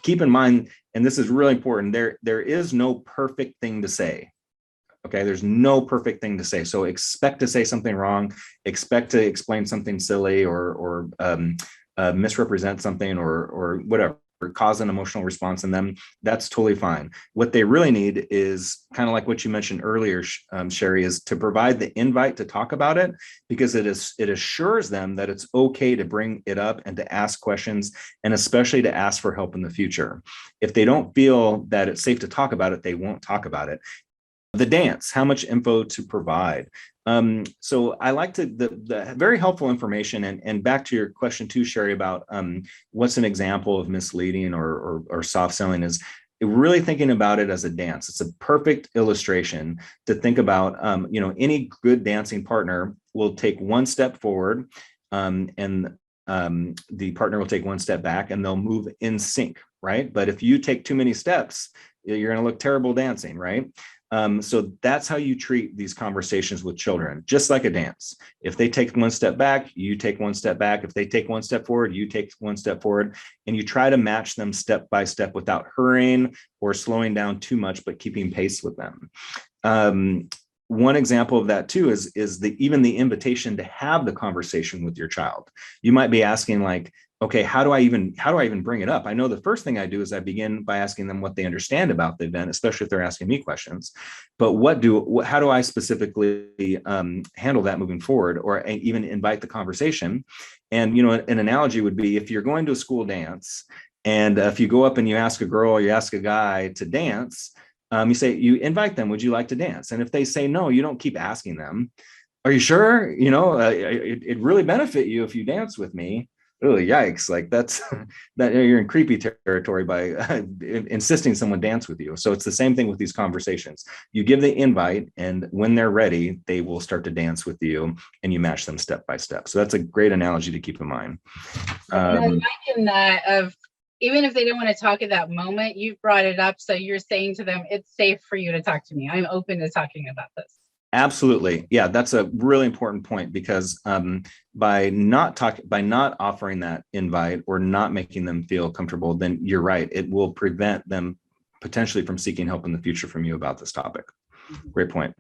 keep in mind, and this is really important, there is no perfect thing to say. Okay, there's no perfect thing to say. So expect to say something wrong, expect to explain something silly or misrepresent something or whatever, or cause an emotional response in them. That's totally fine. What they really need is kind of like what you mentioned earlier, Sherry, is to provide the invite to talk about it, because it assures them that it's okay to bring it up and to ask questions, and especially to ask for help in the future. If they don't feel that it's safe to talk about it, they won't talk about it. The dance, how much info to provide. So I like the very helpful information, and back to your question too, Sherry, about what's an example of misleading or soft selling, is really thinking about it as a dance. It's a perfect illustration to think about. Any good dancing partner will take one step forward, and the partner will take one step back, and they'll move in sync, right? But if you take too many steps, you're going to look terrible dancing, right? So that's how you treat these conversations with children, just like a dance. If they take one step back, you take one step back. If they take one step forward, you take one step forward, and you try to match them step by step without hurrying or slowing down too much, but keeping pace with them. One example of that too is even the invitation to have the conversation with your child. You might be asking, like, okay, how do I even bring it up? I know the first thing I do is I begin by asking them what they understand about the event, especially if they're asking me questions. But how do I specifically handle that moving forward, or even invite the conversation? And an analogy would be, if you're going to a school dance, and if you go up and you ask a girl or you ask a guy to dance, you invite them, would you like to dance? And if they say no, you don't keep asking them, are you sure? It really benefit you if you dance with me. Oh, yikes. Like that you're in creepy territory by insisting someone dance with you. So it's the same thing with these conversations. You give the invite, and when they're ready, they will start to dance with you, and you match them step by step. So that's a great analogy to keep in mind. I like that of, even if they don't want to talk at that moment, you've brought it up. So you're saying to them, it's safe for you to talk to me. I'm open to talking about this. Absolutely. Yeah, that's a really important point, because by not offering that invite or not making them feel comfortable, then you're right, it will prevent them potentially from seeking help in the future from you about this topic. Great point.